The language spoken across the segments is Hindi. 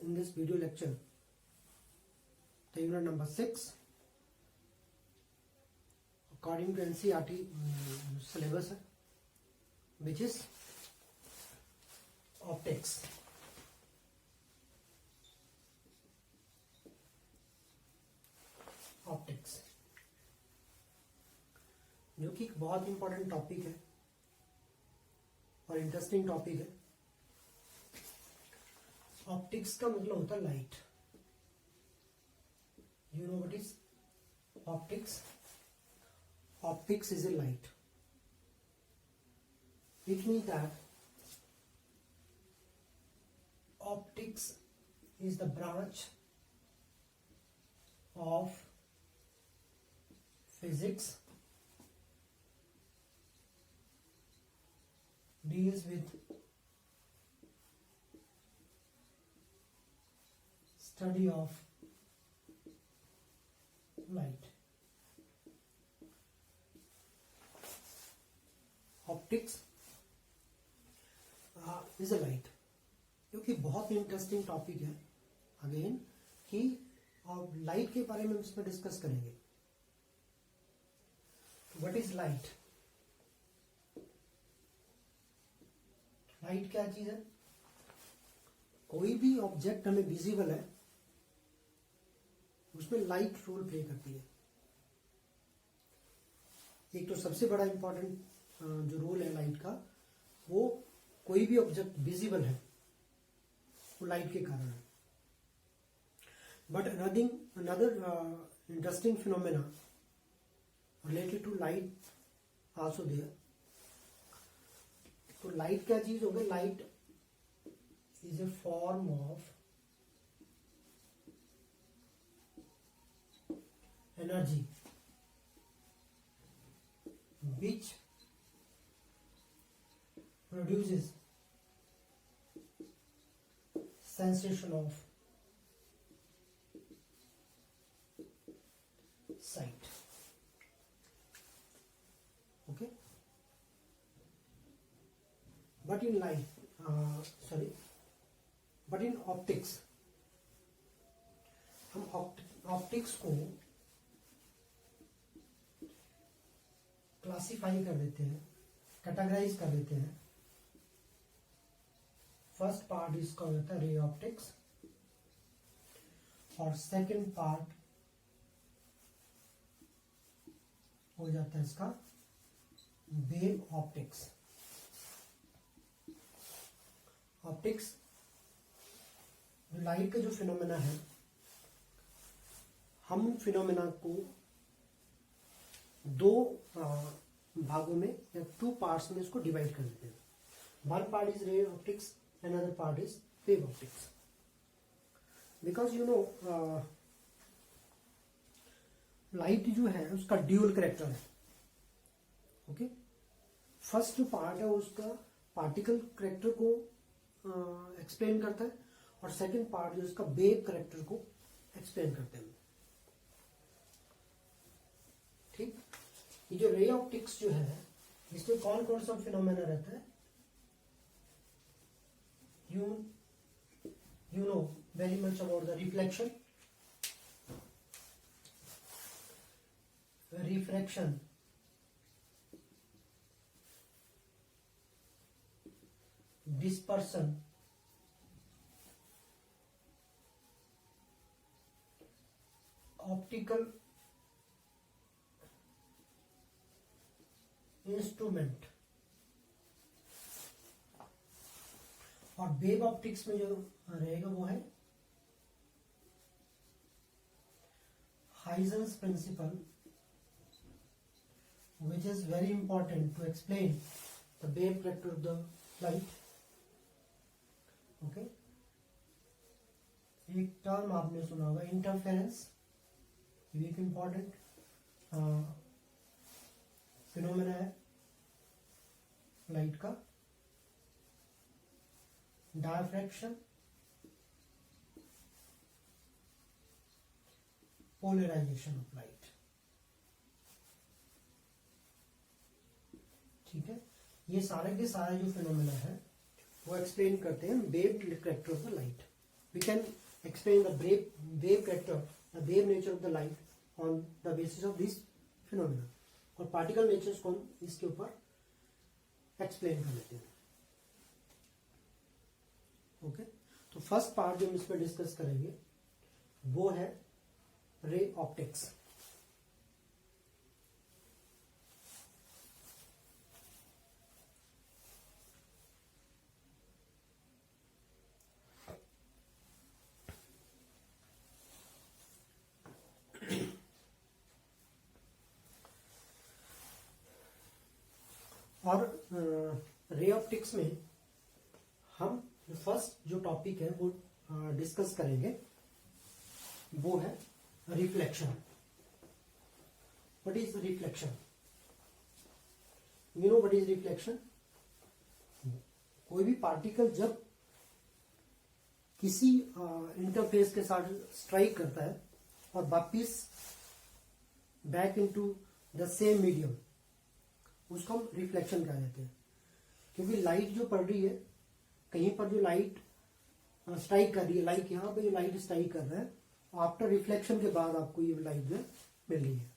in this video lecture the unit number 6 according to NCERT syllabus, which is optics. Optics जो कि एक बहुत इंपॉर्टेंट टॉपिक है और इंटरेस्टिंग टॉपिक है. ऑप्टिक्स का मतलब होता है light. You know what is optics? Optics is a light. It means that optics is the branch of physics deals with study of light. Optics is a light, क्योंकि बहुत इंटरेस्टिंग टॉपिक है अगेन कि और लाइट के बारे में हम इसमें डिस्कस करेंगे. What is light? लाइट क्या चीज है? कोई भी ऑब्जेक्ट हमें विजिबल है उसमें लाइट रोल प्ले करती है. एक तो सबसे बड़ा इंपॉर्टेंट जो रोल है लाइट का, वो कोई भी ऑब्जेक्ट विजिबल है वो लाइट के कारण है. But another interesting phenomena related to light also there. तो लाइट क्या चीज होगी? Light is a form of energy which produces sensation of sight. Okay, but in light but in optics हम ऑप्टिक्स को क्लासिफाई कर देते हैं, कैटेगराइज कर देते हैं. फर्स्ट पार्ट इसका होता है रे ऑप्टिक्स और सेकंड पार्ट हो जाता है इसका वेव ऑप्टिक्स. ऑप्टिक्स लाइट का जो फिनोमेना है, हम फिनोमेना को दो भागों में या 2 पार्ट्स में इसको डिवाइड कर देते हैं. One part is ray optics, another part is wave optics. Because you know light जो है उसका ड्यूअल कैरेक्टर है. ओके, फर्स्ट जो पार्ट है उसका पार्टिकल कैरेक्टर को एक्सप्लेन करता है और सेकंड पार्ट जो उसका वेव कैरेक्टर को एक्सप्लेन करते हैं. ठीक, ये जो रे ऑप्टिक्स जो है इसमें कौन कौन सा फिनोमेना रहता है? You know very much about the reflection, refraction, dispersion, optical instrument. और वेव ऑप्टिक्स में जो रहेगा वो है Huygens principle, which is very important to explain the wave character of the light. Okay, एक टर्म आपने सुना होगा इंटरफेरेंस. ये एक इंपॉर्टेंट फिनोमेना है लाइट का. Diffraction, polarisation of light. ठीक है, ये सारे के सारे जो फिनोमेना है वो एक्सप्लेन करते हैं wave character of the light. We can explain the wave vector, the wave nature of the light on the basis of this phenomena. और पार्टिकल नेचर्स को हम इसके ऊपर एक्सप्लेन कर लेते हैं. ओके, तो फर्स्ट पार्ट जो हम इस पर डिस्कस करेंगे वो है रे ऑप्टिक्स. और रे ऑप्टिक्स में हम फर्स्ट जो टॉपिक है वो डिस्कस करेंगे वो है reflection. What is reflection? You know what is reflection? कोई भी पार्टिकल जब किसी इंटरफेस के साथ स्ट्राइक करता है और वापिस back into the same medium, उसको हम रिफ्लेक्शन कह देते हैं. क्योंकि लाइट जो पड़ रही है, कहीं पर जो लाइट स्ट्राइक कर रही है, लाइक यहाँ पे जो लाइट स्ट्राइक कर रहा है, आफ्टर रिफ्लेक्शन के बाद आपको ये लाइट जो मिल रही है.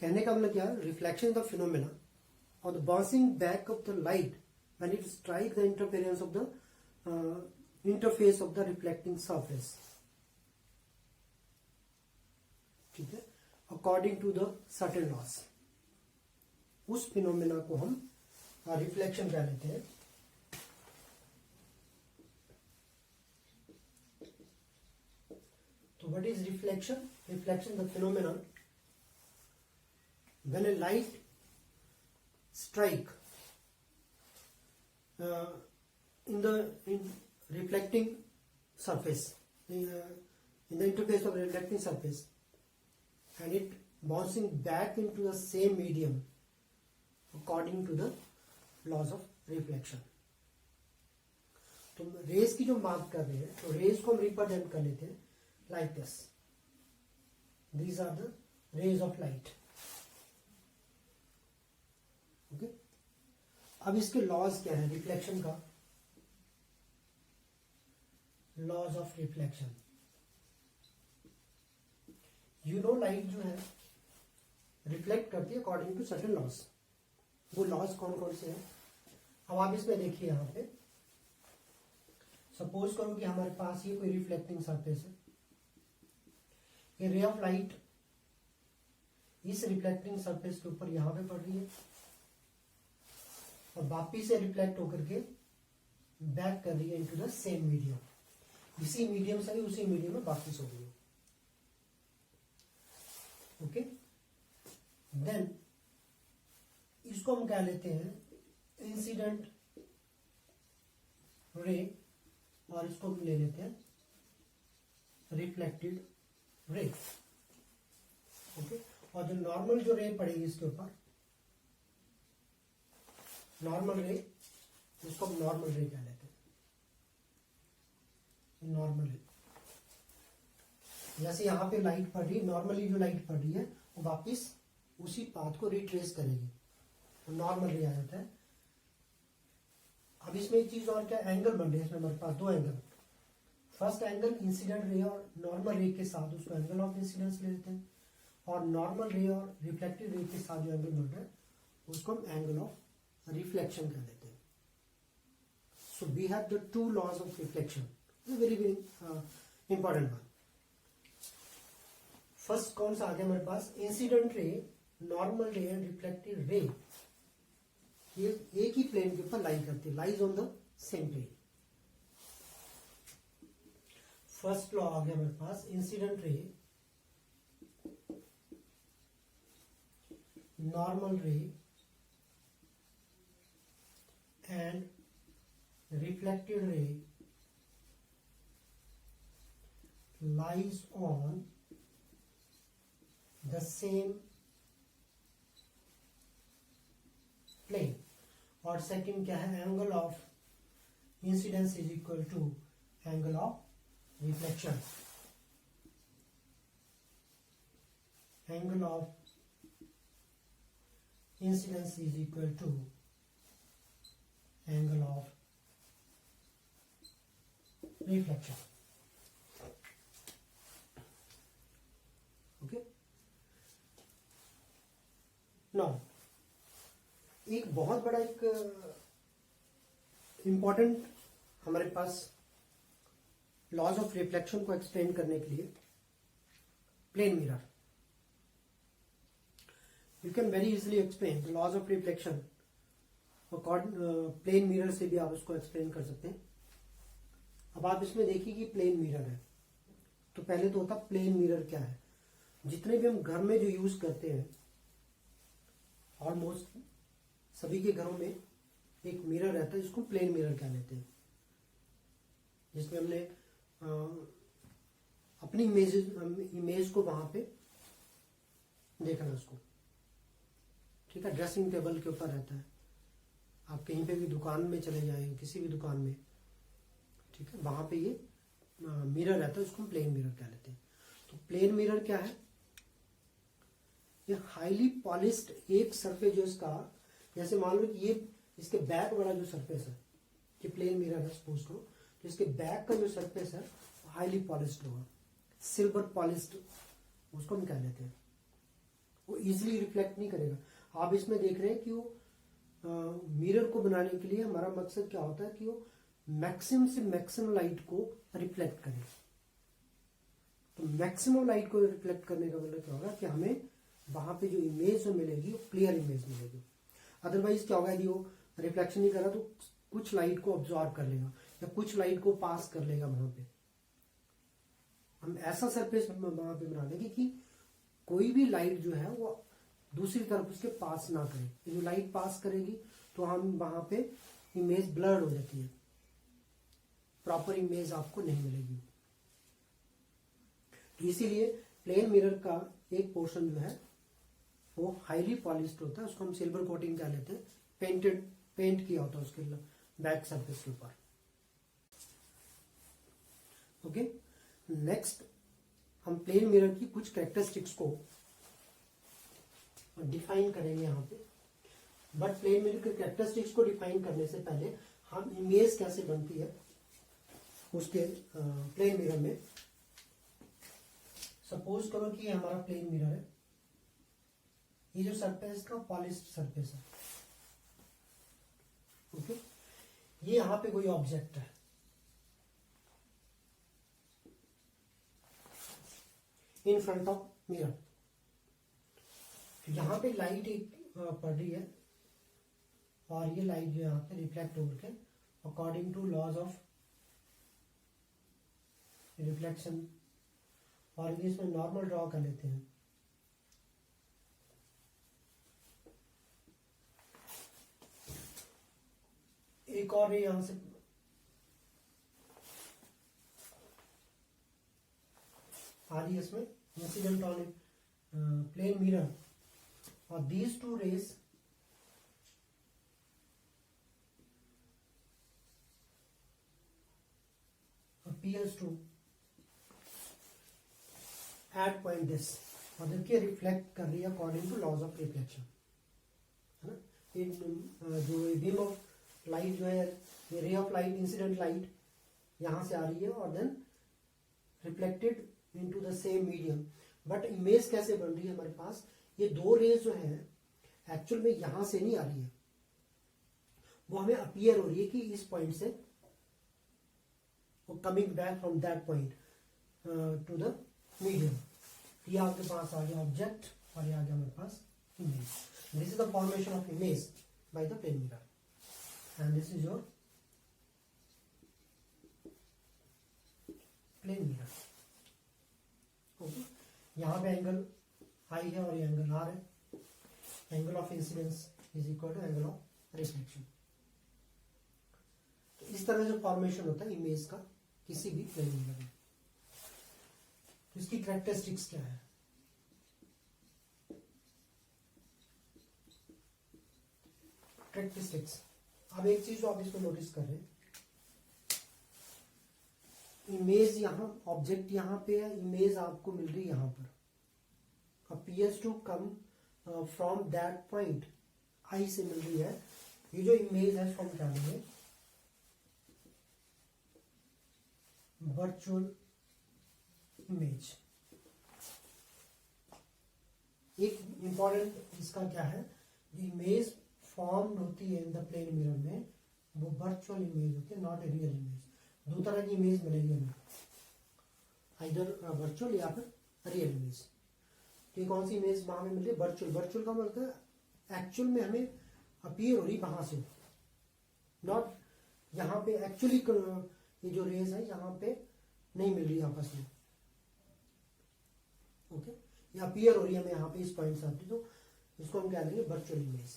कहने का मतलब क्या है? रिफ्लेक्शन द फिनोमेना और the bouncing back of the light when it strike the interference of the interface of the reflecting surface. ठीक है, according to the certain laws. उस फिनोमेना को हम रिफ्लेक्शन कह लेते हैं. तो what is reflection? Reflection the phenomena when a light strike in reflecting surface, in the interface of reflecting surface, and it bouncing back into the same medium according to the laws of reflection. तो रेज की जो बात कर रहे हैं, तो रेज को हम रिप्रेजेंट कर लेते हैं like this. These are the rays of light. Okay, अब इसके लॉज क्या है रिफ्लेक्शन का? Laws of reflection. You know light जो है रिफ्लेक्ट करती है अकॉर्डिंग टू सर्टेन लॉज. वो लॉज कौन कौन से हैं? अब आप इसमें देखिए, यहां पे सपोज करो कि हमारे पास ये कोई रिफ्लेक्टिंग सरफेस है. ये रे ऑफ लाइट इस रिफ्लेक्टिंग सरफेस के ऊपर यहां पे पड़ रही है और वापिस से रिफ्लेक्ट होकर के बैक कर रही है इनटू द सेम मीडियम. इसी मीडियम से उसी मीडियम में वापिस हो रही है. ओके, देन इसको हम क्या लेते हैं इंसिडेंट रे, और इसको हम ले लेते हैं रिफ्लेक्टेड रे. ओके, और जो नॉर्मल जो रे पड़ेगी इसके ऊपर, नॉर्मल रे, इसको हम नॉर्मल रे कह लेते हैं. नॉर्मल रे जैसे यहां पे लाइट पड़ रही है, नॉर्मली जो लाइट पड़ रही है वो वापिस उसी पाथ को रिट्रेस करेगी, तो नॉर्मल रे आ जाता है. अब इसमें एक चीज और क्या, एंगल बन रहे हैं इसमें हमारे पास दो angle. First angle incident ray और नॉर्मल रे के साथ, उसको एंगल ऑफ इंसिडेंस ले लेते हैं. और नॉर्मल रे और रिफ्लेक्टेड रे के साथ जो एंगल बन रहा है उसको हम एंगल ऑफ रिफ्लेक्शन कर देते हैं. So we have the two laws of reflection, very very important one. First कौन सा आ गया हमारे पास? Incident ray, normal ray and reflected ray, ये एक ही प्लेन के ऊपर लाई करती है, lies on the same plane. First law आ गया हमारे पास, incident ray, normal ray and reflected ray lies on the same plane. और सेकंड क्या है? Angle of incidence is equal to angle of reflection. Angle of incidence is equal to angle of reflection. Okay, now एक बहुत बड़ा एक इंपॉर्टेंट हमारे पास लॉज ऑफ रिफ्लेक्शन को एक्सप्लेन करने के लिए plane mirror. You can very easily explain the laws of reflection plane mirror से भी आप उसको एक्सप्लेन कर सकते हैं। अब आप इसमें देखिए कि प्लेन मिरर है, तो पहले तो होता प्लेन मिरर क्या है। जितने भी हम घर में जो यूज करते हैं, ऑलमोस्ट सभी के घरों में एक मिरर रहता है जिसको प्लेन मिरर कह लेते हैं, जिसमें हमने अपनी इमेज को वहां पे देखना उसको। ठीक है, ड्रेसिंग टेबल के ऊपर रहता है, आप कहीं पे भी दुकान में चले जाएं, किसी भी दुकान में, ठीक है, वहां पे ये मिरर रहता है, उसको हम प्लेन मिरर कह लेते हैं। तो प्लेन मिरर क्या है, ये हाईली पॉलिश्ड एक सरफेस जो इसका, जैसे मान लो कि ये इसके बैक वाला जो सरफेस है, कि प्लेन मिरर है सपोज करो, तो इसके बैक का जो सरफेस है हाईली पॉलिश्ड होगा, सिल्वर पॉलिश्ड उसको हम कह लेते हैं। वो इजीली रिफ्लेक्ट नहीं करेगा। आप इसमें देख रहे हैं कि वो मिरर को बनाने के लिए हमारा मकसद क्या होता है कि वो मैक्सिमम से मैक्सिमम लाइट को रिफ्लेक्ट करे। तो मैक्सिमम लाइट को रिफ्लेक्ट करने का मतलब क्या होगा कि हमें वहां पे जो इमेज मिलेगी वो क्लियर इमेज मिलेगी। अदरवाइज क्या होगा, यदि वो रिफ्लेक्शन नहीं कर रहा तो कुछ लाइट को ऑब्जॉर्व कर लेगा या कुछ लाइट को पास कर लेगा। वहां पे हम ऐसा सरफेस वहां पे बना देंगे कि कोई भी लाइट जो है वो दूसरी तरफ उसके पास ना करे। जो लाइट पास करेगी तो हम वहां पे इमेज ब्लर्ड हो जाती है, प्रॉपर इमेज आपको नहीं मिलेगी। तो इसीलिए प्लेन मिरर का एक पोर्शन जो है वो हाईली पॉलिश्ड होता है, उसको हम सिल्वर कोटिंग कह लेते हैं, पेंट किया होता है उसके बैक सरफेस के ऊपर। ओके, नेक्स्ट हम प्लेन मिरर की कुछ कैरेक्टरिस्टिक्स को डिफाइन करेंगे यहाँ पे। बट प्लेन मिरर के कैरेक्टरिस्टिक्स को डिफाइन करने से पहले हम इमेज कैसे बनती है उसके प्लेन मिरर में। सपोज करो कि ये हमारा प्लेन मिरर है, ये जो सरफेस का पॉलिश्ड सरफेस है, ओके, ये यहां पे कोई ऑब्जेक्ट है, इन फ्रंट ऑफ मिरर। यहां पे लाइट एक पड़ रही है और ये लाइट जो यहाँ पे रिफ्लेक्ट होकर according to laws of reflection, और इसमें नॉर्मल ड्रॉ कर लेते हैं। एक और यहां से आ रही है इसमें इंसिडेंट ऑन प्लेन मिरर, और these two rays appears to at point this, और देखिए रिफ्लेक्ट कर रही है according to laws of reflection, है ना। जो बीम ऑफ लाइट जो है, ये ray of light, incident light यहां से आ रही है और then reflected into the same medium. But image कैसे बन रही है हमारे पास, ये दो रेज जो है एक्चुअल में यहां से नहीं आ रही है, वो हमें अपीयर हो रही है कि इस पॉइंट से, coming back from that point two the medium. ये आपके पास आ गया ऑब्जेक्ट और ये आ गया हमारे पास image. This is the formation of image by the plane mirror and this is your plane mirror. Okay, यहां पे एंगल हाई है और ये एंगल आर है। Angle of incidence is equal to angle of reflection. तो इस तरह से फॉर्मेशन होता है इमेज का किसी भी प्लेन मिरर में। तो इसकी कैरेक्टरिस्टिक्स क्या है, कैरेक्टरिस्टिक्स। अब एक चीज जो आप इसमें नोटिस कर रहे हैं, इमेज यहां, ऑब्जेक्ट यहां पे है, इमेज आपको मिल रही है यहां पर, appears to come from that point, I से मिल रही है। ये जो इमेज है फ्रॉम क्या है, वर्चुअल इमेज। एक इंपॉर्टेंट इसका क्या है, जो इमेज फॉर्म होती है इन द प्लेन मिरर में वो वर्चुअल इमेज होती है, नॉट ए रियल इमेज। दो तरह की इमेज मिलेगी हमें, आइदर वर्चुअल या फिर रियल इमेज। तो ये कौन सी इमेज वहां में मिल रही है, वर्चुअल। वर्चुअल का मतलब एक्चुअल में हमें अपीयर हो रही वहां से, नॉट यहाँ पे एक्चुअली ये जो रेज है यहाँ पे नहीं मिल रही आपस में, ओके। ये अपीयर हो रही है हमें यहाँ पे इस पॉइंट से आती, तो इसको हम क्या लेंगे, वर्चुअल इमेज।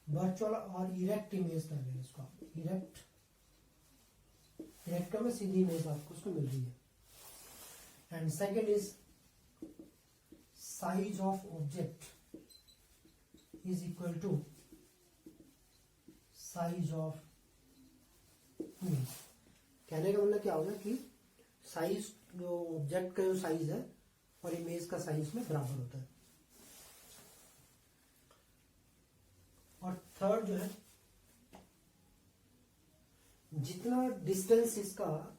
वर्चुअल और इरेक्ट इमेज कर रहे हैं इसको, इरेक्ट इरेक्ट में सीधी इमेज आपको उसको मिल रही है। And second is size of object is equal to size of image. कहने का मतलब क्या होगा कि साइज, जो ऑब्जेक्ट का जो साइज है और इमेज का साइज में बराबर होता है। और थर्ड जो है, जितना डिस्टेंस इसका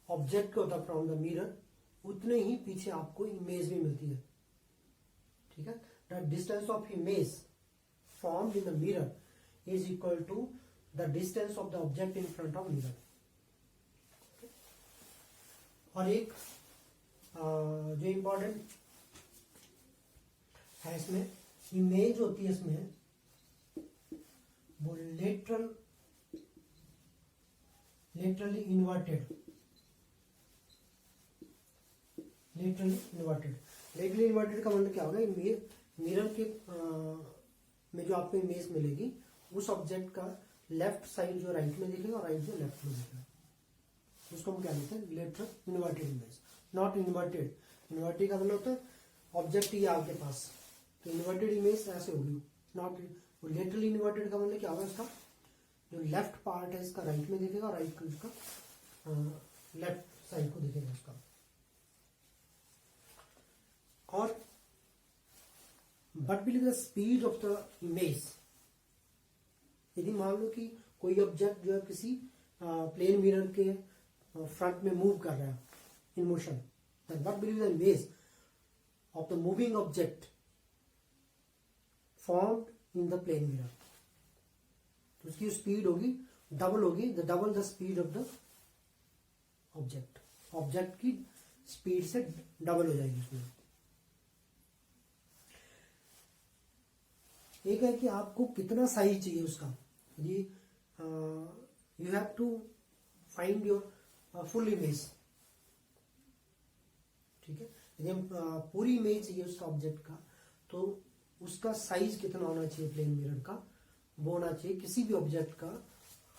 ऑब्जेक्ट का होता है फ्रॉम द मिरर, उतने ही पीछे आपको इमेज भी मिलती है, ठीक है। The distance of image formed in the mirror is equal to the distance of the object in front of mirror. और एक जो इंपॉर्टेंट है इसमें, इमेज होती है इसमें वो लेटरली इन्वर्टेड। लेटरली इन्वर्टेड का मतलब क्या होगा, मिरर के में जो आपको इमेज मिलेगी उस ऑब्जेक्ट का लेफ्ट साइड जो राइट में दिखेगा और राइट जो लेफ्ट में दिखेगा, उसको हम क्या कहते हैं, lateral inverted image. Not inverted, inverted का मतलब होता है ऑब्जेक्ट ये आपके पास, तो इन्वर्टेड इमेज ऐसे होगी। नॉट लेटरली इन्वर्टेड का मतलब क्या होगा, इसका जो लेफ्ट पार्ट है इसका राइट में दिखेगा, राइट का इसका लेफ्ट साइड को दिखेगा उसका। और but will the speed of the image, यदि मान लो कि कोई ऑब्जेक्ट जो है किसी प्लेन मिरर के फ्रंट में मूव कर रहा है in motion, then what will be the image of the moving object formed in the plane mirror? तो उसकी स्पीड होगी डबल होगी, double the speed of the object. Object की स्पीड से डबल हो जाएगी उसमें। एक है कि आपको कितना साइज चाहिए उसका, ये you have to find your full image, ठीक है। यदि हम पूरी इमेज चाहिए उसका ऑब्जेक्ट का, तो उसका साइज कितना होना चाहिए प्लेन मिरर का, वो होना चाहिए किसी भी ऑब्जेक्ट का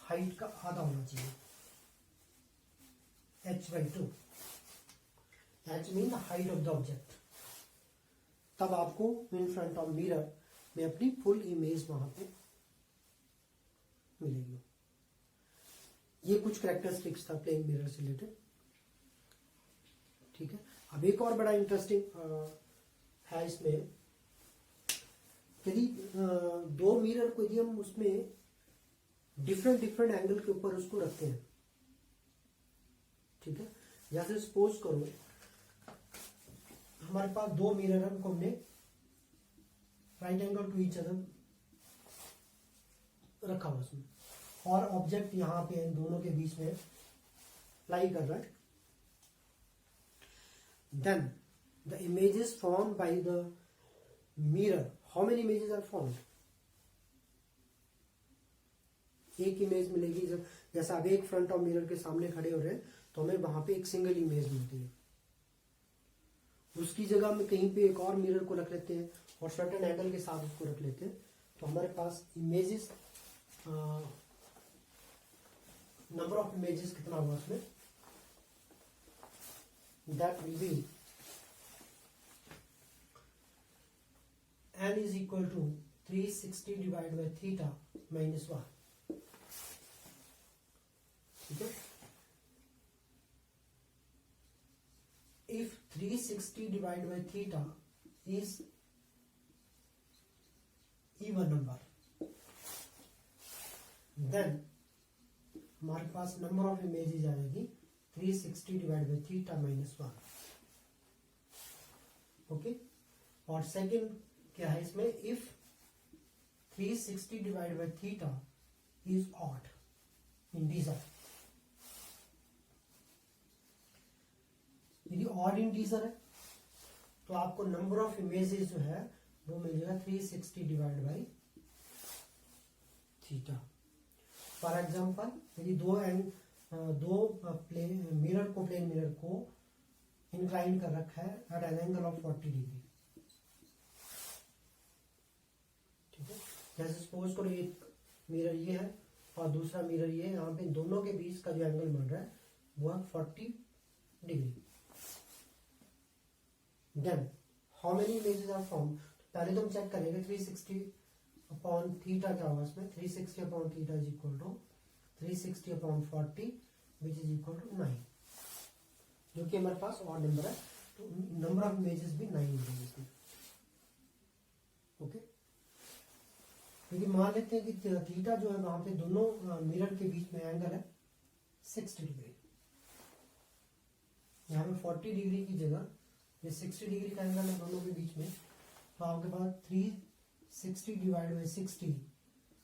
हाइट का आधा होना चाहिए, h/2। h mean the height of the object. तब आपको इन फ्रंट ऑफ मिरर में अपनी फुल इमेज वहां पे मिलेगी। ये कुछ कैरेक्टरिस्टिक्स था प्लेन मिरर से रिलेटेड, ठीक है। अब एक और बड़ा इंटरेस्टिंग है इसमें, यदि दो मिरर को यदि हम उसमें डिफरेंट एंगल के ऊपर उसको रखते हैं, ठीक है। जैसे सपोज करो हमारे पास दो मिरर है, उनको हमने right angle to each other रखा हुआ उसमें, और ऑब्जेक्ट यहां पे इन दोनों के बीच में लाई कर रहा है। Then the images formed by the mirror, how many images are formed? एक इमेज मिलेगी। जब जैसा आप एक फ्रंट ऑफ मिरर के सामने खड़े हो रहे हैं तो हमें वहां पे एक सिंगल इमेज मिलती है, उसकी जगह में कहीं पे एक और मिरर को रख लेते हैं और सर्टेन एंगल के साथ उसको रख लेते हैं, तो हमारे पास इमेजेस नंबर ऑफ इमेजेस कितना हुआ उसमें, that will be n is equal to 360 divided by theta minus 1, ठीक है। If 360 divided by theta is even number, then हमारे पास नंबर ऑफ इमेजेस आएगी 360 divide by theta minus 1। Okay, और सेकंड क्या है इसमें, if 360 divide by theta is odd integer, यदि ऑड इंटीजर है तो आपको नंबर ऑफ इमेजेस जो है वो मिल जाएगा 360 divide by theta. For example, यदि दो मिरर को इंक्लाइन कर रखा है at an angle of 40 degree, ठीक है। जैसे सपोज करो एक मिरर ये है और दूसरा मिरर ये है, यहाँ पे दोनों के बीच का जो एंगल बन रहा है वो है 40 degree. Then how many images are form, पहले तो हम चेक करेंगे 360 अपॉन थीटा क्या होगा इसमें, 360 upon theta is equal to 360 upon 40 which is equal to 9, जो कि हमारे पास ऑड नंबर है, तो नंबर ऑफ इमेजेस भी 9 मिलेंगे इसमें। ओके, क्योंकि मान लेते हैं कि थीटा जो है वहां पे दोनों मिरर के बीच में एंगल है 60 डिग्री, यहाँ पे 40 डिग्री की जगह ये 60 डिग्री का एंगल है दोनों के बीच में, तो आपके पास 360 divide by 60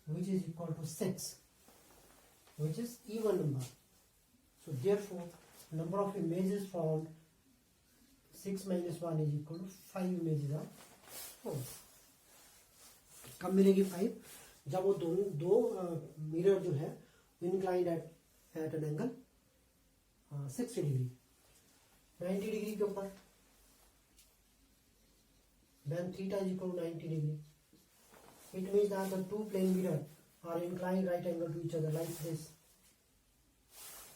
which is equal to 6, which is even number. So therefore, number of images found 6 minus 1 is equal to 5 images are found. कब मिलेगी 5? जब वो दो मिरर जो है inclined at an angle 60 degree, 90 degree के ऊपर, then theta is equal to 90 degree. It means that the two plane mirror are inclined right angle to each other like this.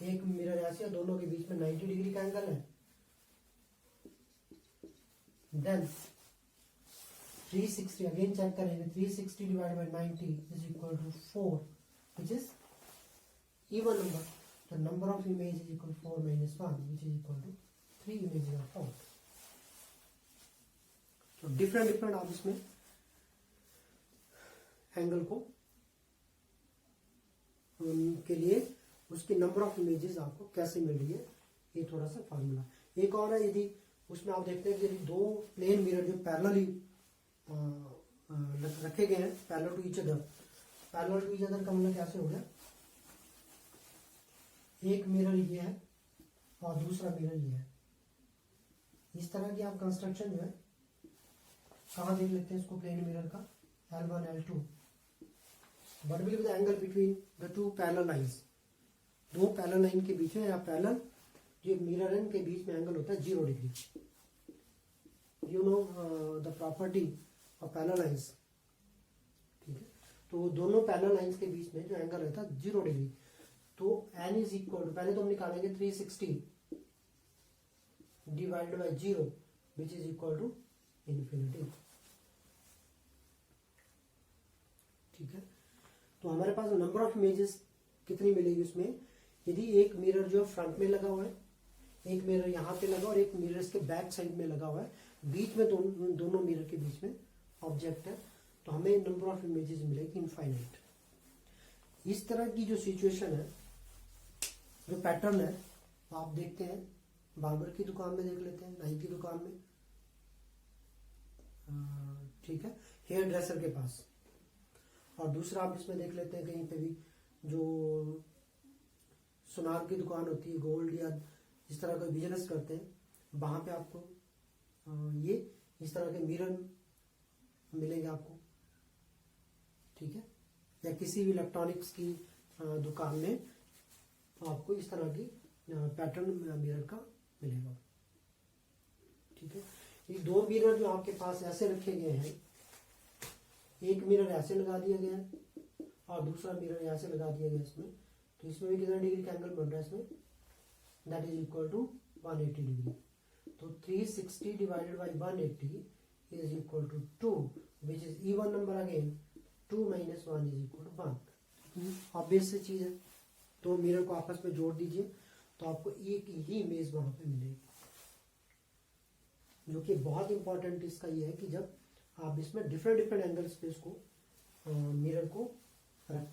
एक मिरर ऐसे दोनों के बीच में 90 डिग्री का एंगल है, देन 360 अगेन चेक करेंगे, 360 divide by 90 is equal to 4 which is even number, the number of image is equal 4 minus 1 which is equal to 3 images are found. तो डिफरेंट आप इसमें एंगल को के लिए उसकी नंबर ऑफ इमेजेस आपको कैसे मिल रही है, ये थोड़ा सा फार्मूला। एक और है, यदि उसमें आप देखते हैं कि यदि दो प्लेन मिरर जो पैरेलली रखे गए हैं parallel to each other, parallel to each other का मतलब कैसे हो गया, एक मिरर ये है और दूसरा मिरर ये है, इस तरह की आप कंस्ट्रक्शन जो है कहाँ देख लेते हैं इसको, प्लेन मिरर का L1 L2, what will be the angle between the two parallel lines, दो पैरेलल लाइन के बीच में या पैरेलल जो मिरर है के बीच में एंगल होता है 0 degree. You know the property of parallel lines, ठीक है। तो दोनों पैरेलल लाइंस के बीच में जो एंगल रहता है 0 डिग्री, तो n इज इक्वल टू, पहले तो हम निकालेंगे 360 divided by 0 which is equal to infinity, ठीक है। तो हमारे पास नंबर ऑफ इमेजेस कितनी मिलेगी उसमें, यदि एक मिरर जो फ्रंट में लगा हुआ है, एक मिरर यहाँ पे लगा और एक मिरर इसके बैक साइड में लगा हुआ है, बीच में दोनों मिरर के बीच में ऑब्जेक्ट है, तो हमें नंबर ऑफ इमेजेस मिलेगी इनफाइनाइट। इस तरह की जो सिचुएशन है, जो पैटर्न है, आप देखते हैं बार्बर की दुकान में देख लेते हैं, नाई की दुकान में, ठीक है, हेयर ड्रेसर के पास, और दूसरा आप इसमें देख लेते हैं कहीं पे भी जो सुनार की दुकान होती है, गोल्ड या इस तरह का बिजनेस करते हैं, वहां पे आपको ये इस तरह के मिरर मिलेंगे आपको, ठीक है, या किसी भी इलेक्ट्रॉनिक्स की दुकान में आपको इस तरह की पैटर्न मिरर का मिलेगा, ठीक है। ये दो मिरर जो आपके पास ऐसे रखे गए हैं, एक मिरर ऐसे लगा दिया गया है और दूसरा मिरर ऐसे लगा दिया गया इसमें, तो इसमें भी कितना डिग्री का एंगल बन रहा है इसमें, that is equal to 180 degree. तो 360 divided by 180 is equal to 2 which is even number again, 2 minus 1 is equal to 1। Obvious सी चीज है, तो मिरर को आपस में जोड़ दीजिए तो आपको एक ही इमेज वहां पे मिलेगी, जो कि बहुत इंपॉर्टेंट इसका ये है कि जब आप इसमें डिफरेंट एंगल्स पे इसको मिरर को रखते